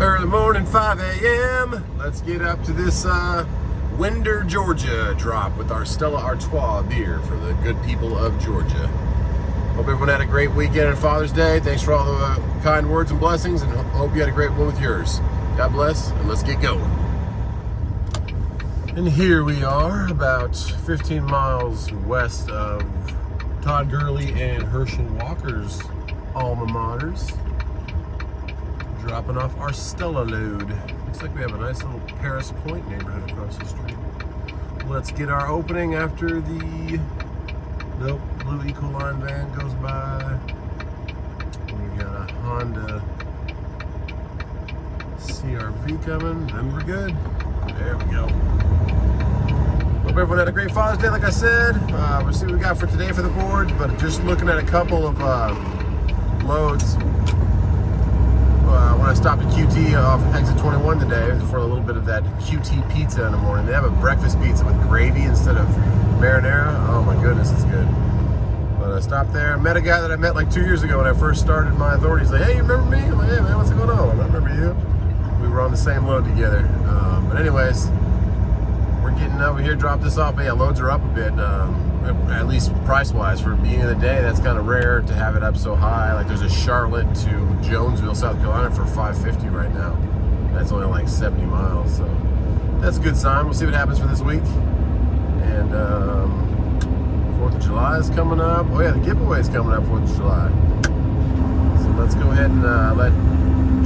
Early morning, 5 a.m. Let's get up to this Winder, Georgia drop with our Stella Artois beer for the good people of Georgia. Hope everyone had a great weekend on Father's Day. Thanks for all the kind words and blessings, and hope you had a great one with yours. God bless, and let's get going. And here we are, about 15 miles west of Todd Gurley and Herschel Walker's alma maters. Dropping off our Stella load. Looks like we have a nice little Paris Point neighborhood across the street. Let's get our opening after the blue Ecoline van goes by. We got a Honda CRV coming, and we're good. There we go. Hope everyone had a great Father's Day, like I said. We'll see what we got for today for the boards, but just looking at a couple of loads. When I stopped at QT off exit 21 today for a little bit of that QT pizza in the morning. They have a breakfast pizza with gravy instead of marinara. Oh my goodness, it's good. But I stopped there, met a guy that I met like 2 years ago when I first started my authority. He's like, hey, you remember me? I'm like, hey man, what's going on? I remember you. We were on the same load together. But anyways, we're getting over here, drop this off. But yeah, loads are up a bit. At least price-wise, for the beginning of the day, that's kind of rare to have it up so high. Like there's a Charlotte to Jonesville, South Carolina for $5.50 right now. That's only like 70 miles, so that's a good sign. We'll see what happens for this week. And 4th of July is coming up. Oh yeah, the giveaway is coming up 4th of July. So let's go ahead and let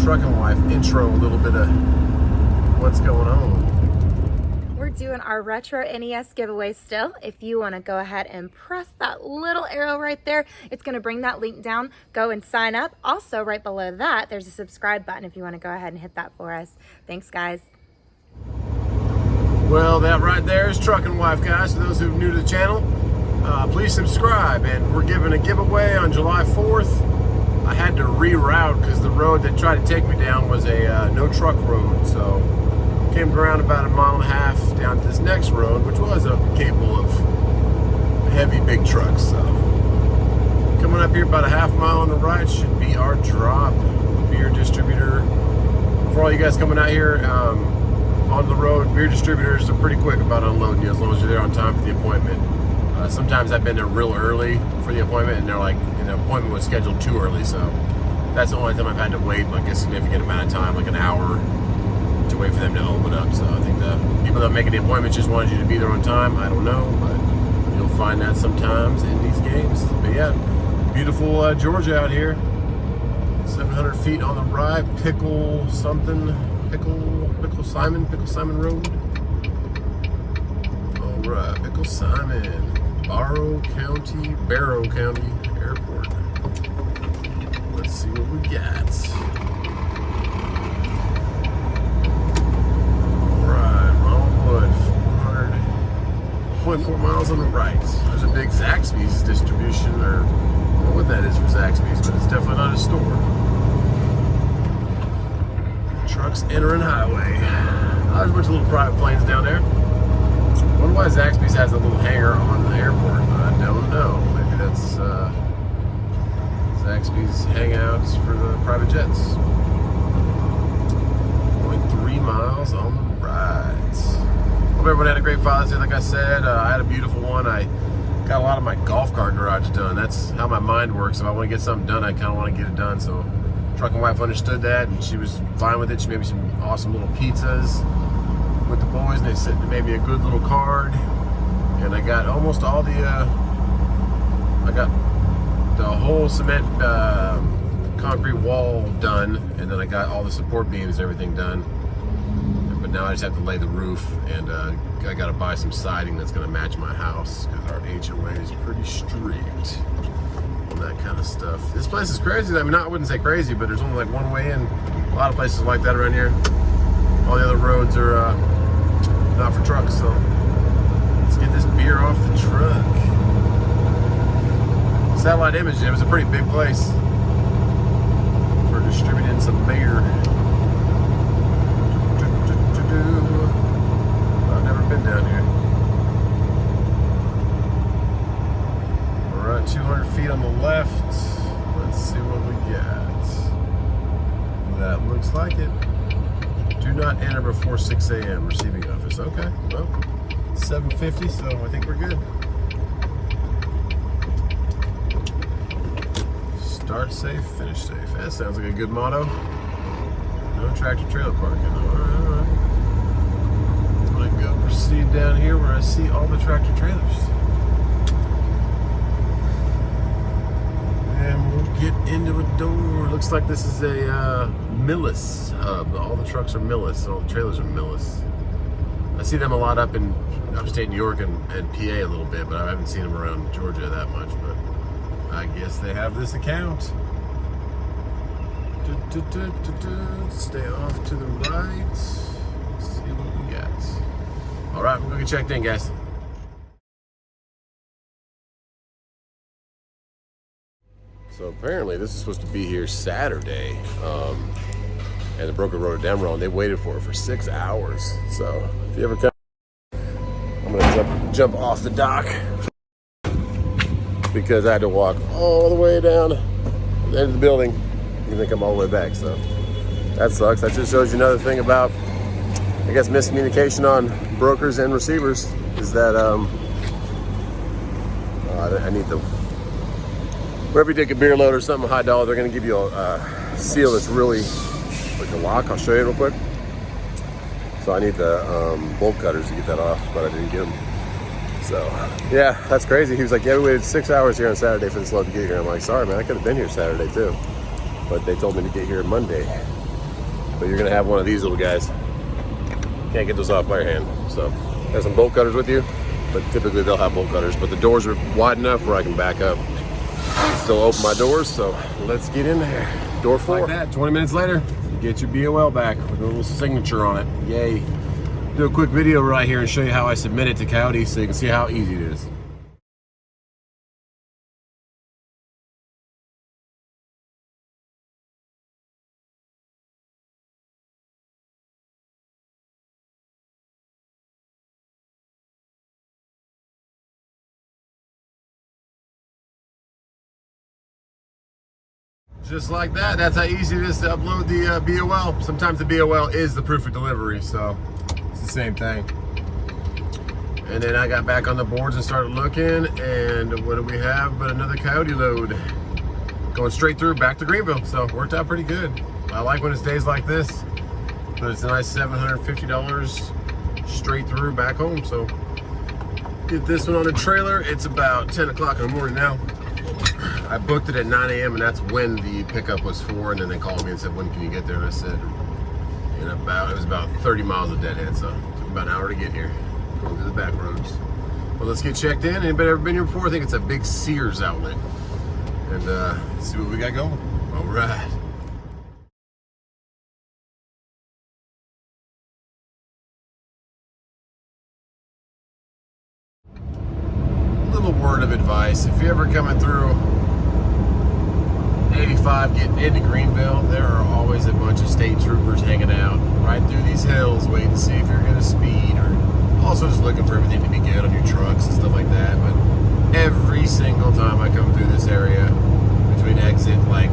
Truckin' Wife intro a little bit of what's going on. We're doing our retro NES giveaway still. If you want to go ahead and press that little arrow right there, it's going to bring that link down. Go and sign up. Also, right below that, there's a subscribe button if you want to go ahead and hit that for us. Thanks, guys. Well, that right there is Truckin' Wife, guys. For those who are new to the channel, please subscribe. And we're giving a giveaway on July 4th. I had to reroute because the road that tried to take me down was a no truck road. So came around about 1.5 miles down to this next road, which was capable of heavy big trucks. So coming up here about 1/2 mile on the right should be our drop beer distributor. For all you guys coming out here on the road, beer distributors are pretty quick about unloading you as long as you're there on time for the appointment. Sometimes I've been there real early for the appointment, and they're like, the appointment was scheduled too early, so that's the only time I've had to wait like a significant amount of time, like an hour, to wait for them to open up. So I think the people that are making the appointments just wanted you to be there on time. I don't know, but you'll find that sometimes in these games. But yeah, beautiful Georgia out here. 700 feet on the right, Pickle Simon Road. All right, Pickle Simon, Barrow County Airport. Let's see what we got. 4.4 miles on the right. There's a big Zaxby's distribution, or I don't know what that is for Zaxby's, but it's definitely not a store. Trucks entering highway. There's a bunch of little private planes down there. I wonder why Zaxby's has a little hangar on the airport. I don't know. Maybe that's Zaxby's hangouts for the private jets. 0.3 miles on the right. Hope everyone had a great Father's Day. Like I said, I had a beautiful one. I got a lot of my golf cart garage done. That's how my mind works. If I want to get something done, I kind of want to get it done. So Truckin' Wife understood that, and she was fine with it. She made me some awesome little pizzas with the boys, and they made me a good little card. And I got almost all the, I got the whole cement concrete wall done, and then I got all the support beams and everything done. But now I just have to lay the roof, and I got to buy some siding that's going to match my house because our HOA is pretty strict on that kind of stuff. This place is crazy. I mean, I wouldn't say crazy, but there's only like one way in. A lot of places like that around here. All the other roads are not for trucks, so let's get this beer off the truck. Satellite image, it was a pretty big place for distributing some beer. I've never been down here. We're at 200 feet on the left. Let's see what we got. That looks like it. Do not enter before 6 a.m. Receiving office. Okay, well, 7:50, so I think we're good. Start safe, finish safe. That sounds like a good motto. No tractor trailer parking. All right. I'm gonna go proceed down here where I see all the tractor trailers. And we'll get into a door. Looks like this is a Millis hub. All the trucks are Millis. All the trailers are Millis. I see them a lot up in upstate New York and PA a little bit, but I haven't seen them around Georgia that much. But I guess they have this account. Stay off to the right. Let's see what we got. All right, we're gonna get checked in, guys. So apparently this is supposed to be here Saturday, and the broker wrote it down wrong. They waited for it for 6 hours. So if you ever come, I'm gonna jump off the dock because I had to walk all the way down to the end of the building and then come all the way back. So that sucks. That just shows you another thing about, I guess, miscommunication on brokers and receivers is that I need the, wherever you take a beer load or something high dollar, they're going to give you a seal that's really like a lock. I'll show you real quick. So I need the bolt cutters to get that off, but I didn't get them. So yeah, that's crazy. He was like, yeah, we waited 6 hours here on Saturday for this load to get here. I'm like, sorry, man, I could have been here Saturday too. But they told me to get here Monday. But you're going to have one of these little guys. Can't get those off by your hand. So have some bolt cutters with you, but typically they'll have bolt cutters. But the doors are wide enough where I can back up. Still open my doors, so let's get in there. Door 4. Like that, 20 minutes later, you get your BOL back with a little signature on it. Yay. Do a quick video right here and show you how I submit it to Coyote so you can see how easy it is. Just like that, that's how easy it is to upload the BOL. Sometimes the BOL is the proof of delivery, so it's the same thing. And then I got back on the boards and started looking, and what do we have but another Coyote load going straight through back to Greenville. So it worked out pretty good. I like when it's days like this, but it's a nice $750 straight through back home. So get this one on the trailer. It's about 10 o'clock in the morning now. I booked it at 9 a.m. and that's when the pickup was for, and then they called me and said, when can you get there? And I said, it was about 30 miles of deadhead, so it took about an hour to get here, going through the back roads. Well, let's get checked in. Anybody ever been here before? I think it's a big Sears outlet. And see what we got going. All right. Little word of advice. If you're ever coming through 85 getting into Greenville, there are always a bunch of state troopers hanging out right through these hills waiting to see if you're going to speed, or also just looking for everything to be good on your trucks and stuff like that. But every single time I come through this area, between exit like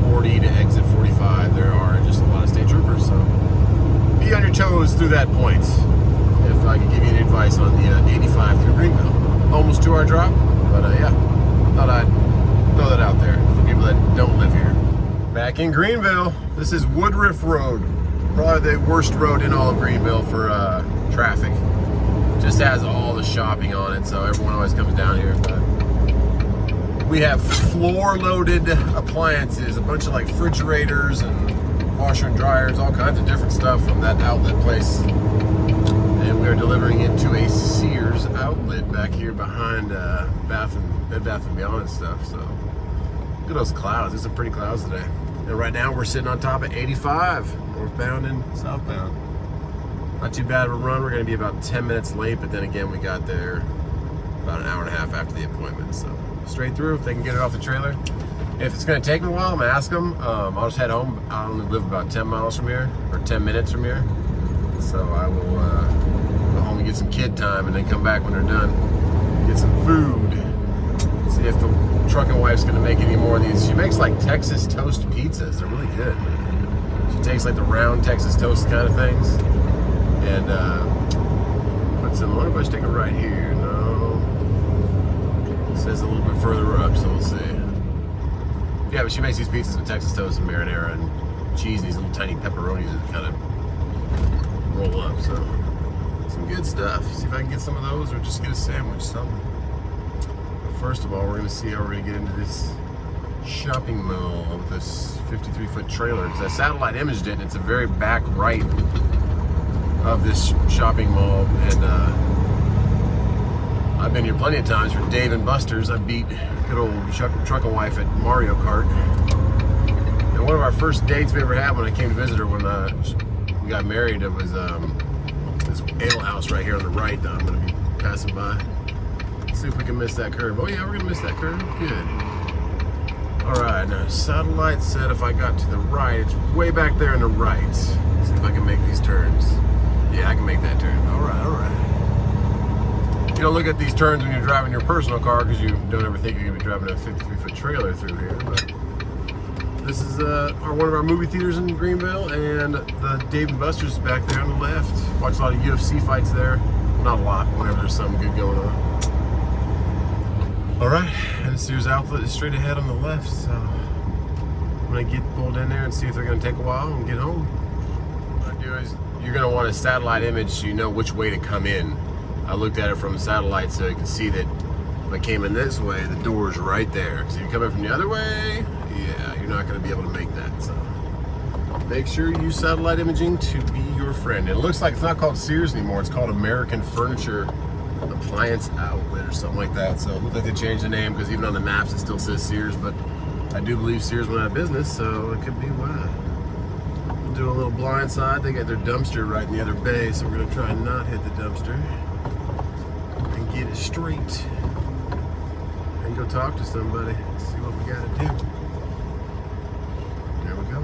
40 to exit 45, there are just a lot of state troopers. So be on your toes through that point. If I can give you any advice on the 85 through Greenville. Almost 2 hour drop, but yeah, thought I'd throw that out there for people that don't live here. Back in Greenville, this is Woodruff Road. Probably the worst road in all of Greenville for traffic. Just has all the shopping on it, so everyone always comes down here. But we have floor-loaded appliances, a bunch of like refrigerators and washer and dryers, all kinds of different stuff from that outlet place. And we're delivering it to a Sears outlet back here behind Bed Bath & Beyond and stuff. So look at those clouds. There's some pretty clouds today. And right now we're sitting on top of 85, northbound and southbound. Not too bad of a run. We're going to be about 10 minutes late, but then again, we got there about an hour and a half after the appointment. So straight through, if they can get it off the trailer. If it's going to take me a while, I'm going to ask them. I'll just head home. I only live about 10 miles from here, or 10 minutes from here. So I will go home and get some kid time and then come back when they're done. Get some food. See if the trucking wife's going to make any more of these. She makes like Texas toast pizzas. They're really good. She takes like the round Texas toast kind of things and puts in. I wonder if I should take a right here. No. It says a little bit further up, so we'll see. Yeah, but she makes these pizzas with Texas toast and marinara and cheese and these little tiny pepperonis that kind of roll up. So some good stuff. See if I can get some of those or just get a sandwich, something. But first of all, we're gonna see how we're gonna get into this shopping mall with this 53-foot trailer, because I satellite imaged it and it's a very back right of this shopping mall. And I've been here plenty of times for Dave and Buster's. I beat good old truck and wife at Mario Kart. And one of our first dates we ever had when I came to visit her when we got married, it was this ale house right here on the right that I'm going to be passing by. Let's see if we can miss that curve. Oh yeah, we're going to miss that curve. Good. Alright, now satellite said if I got to the right, it's way back there on the right. Let's see if I can make these turns. Yeah, I can make that turn. Alright, alright. You don't look at these turns when you're driving your personal car because you don't ever think you're going to be driving a 53-foot trailer through here. But this is one of our movie theaters in Greenville, and the Dave & Buster's is back there on the left. Watch a lot of UFC fights there. Not a lot, whenever there's something good going on. Alright, and the Sears outlet is straight ahead on the left, so I'm going to get pulled in there and see if they're going to take a while and get home. What I do is, you're going to want a satellite image so you know which way to come in. I looked at it from the satellite so you can see that if I came in this way, the door's right there. Because if you come in from the other way, yeah, you're not going to be able to make that. So make sure you use satellite imaging to be your friend. And it looks like it's not called Sears anymore. It's called American Furniture Appliance Outlet or something like that. So it looks like they changed the name because even on the maps it still says Sears. But I do believe Sears went out of business, so it could be why. We'll do a little blind side. They got their dumpster right in the other bay, so we're going to try and not hit the dumpster. Get it straight and go talk to somebody, see what we gotta do. There we go.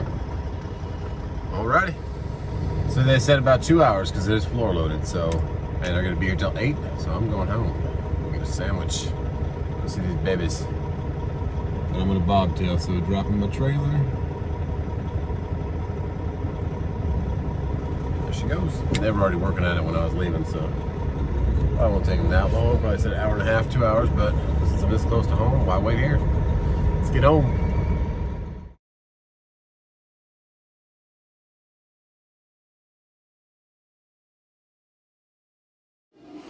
Alrighty. So they said about 2 hours because it is floor loaded, so, and they're gonna be here till 8, so I'm going home. We'll get a sandwich. Let's see these babies. And I'm gonna bobtail, so dropping my trailer. There she goes. They were already working at it when I was leaving, so I won't take them that long. Probably said an hour and a half, 2 hours, but since I'm this close to home, why wait here? Let's get home.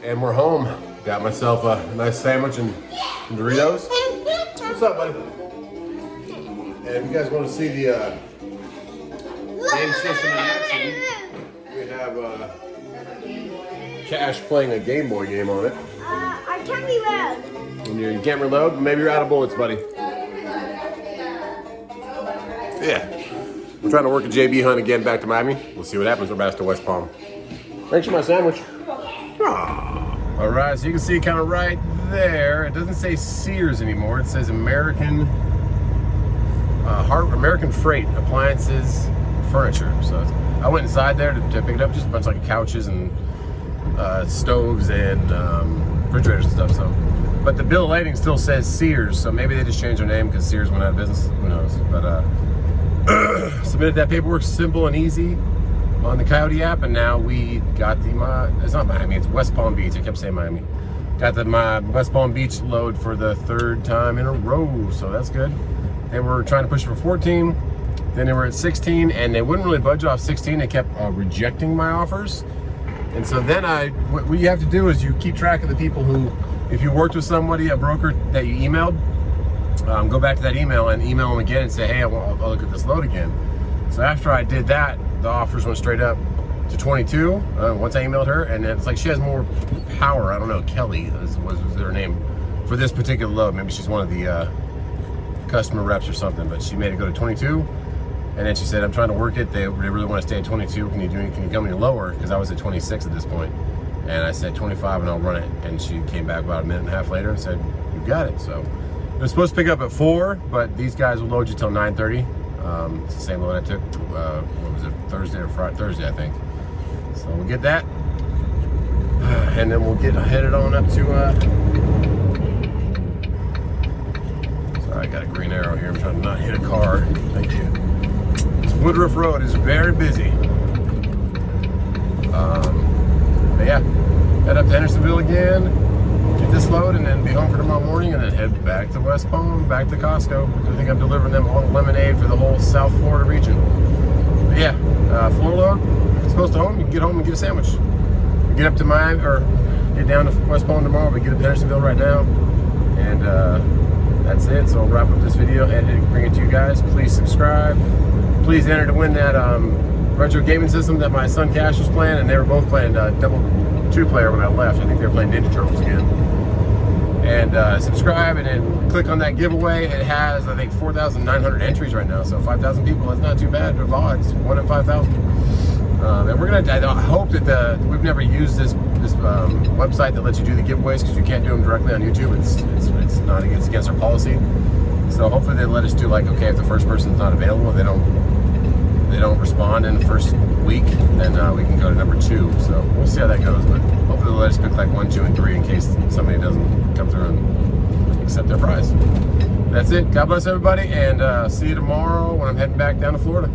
And we're home. Got myself a nice sandwich and Doritos. What's up, buddy? And if you guys want to see the game system in action, we have Cash playing a Game Boy game on it. I can't reload. And you can't reload? Maybe you're out of bullets, buddy. Yeah. I'm trying to work a JB hunt again back to Miami. We'll see what happens. We're back to West Palm. Thanks for my sandwich. All right, so you can see kind of right there. It doesn't say Sears anymore. It says American Freight Appliances Furniture. So I went inside there to pick it up, just a bunch of like couches and stoves and refrigerators and stuff. So, but the bill of lading still says Sears, so maybe they just changed their name because Sears went out of business. Who knows? But submitted that paperwork simple and easy on the Coyote app, and now we got the it's not Miami, it's West Palm Beach. I kept saying Miami. Got the West Palm Beach load for the 3rd time in a row, so that's good. They were trying to push for 14, then they were at 16, and they wouldn't really budge off 16. They kept rejecting my offers. And so then what you have to do is you keep track of the people who, if you worked with somebody, a broker that you emailed, go back to that email and email them again and say, hey, I'll look at this load again. So after I did that, the offers went straight up to 22 once I emailed her. And it's like she has more power. I don't know, Kelly was her name for this particular load. Maybe she's one of the customer reps or something, but she made it go to 22. And then she said, I'm trying to work it. They really want to stay at 22. Can you come any lower? Because I was at 26 at this point. And I said 25 and I'll run it. And she came back about a minute and a half later and said, you got it. So they're supposed to pick up at 4, but these guys will load you till 9:30. It's the same load I took, what was it, Thursday or Friday? Thursday, I think. So we'll get that. And then we'll get headed on up to, sorry, I got a green arrow here. I'm trying to not hit a car. Thank you. Woodruff Road is very busy. But yeah, head up to Hendersonville again, get this load, and then be home for tomorrow morning, and then head back to West Palm, back to Costco. I think I'm delivering them all lemonade for the whole South Florida region. But yeah, floor load. If it's close to home, you can get home and get a sandwich. Get up to Miami, or get down to West Palm tomorrow, but get up to Hendersonville right now. And that's it. So I'll wrap up this video and bring it to you guys. Please subscribe. Please enter to win that retro gaming system that my son Cash was playing, and they were both playing double two-player when I left. I think they were playing Ninja Turtles again. And subscribe, and then click on that giveaway. It has, I think, 4,900 entries right now. So 5,000 people. That's not too bad of odds. 1 in 5,000. And we're gonna. I hope that we've never used this website that lets you do the giveaways, because you can't do them directly on YouTube. It's not against our policy. So hopefully they let us do, like, okay, if the first person's not available, they don't respond in the first week, then we can go to number 2. So we'll see how that goes. But hopefully they'll let us pick like 1, 2, and 3 in case somebody doesn't come through and accept their prize. That's it. God bless everybody, and see you tomorrow when I'm heading back down to Florida.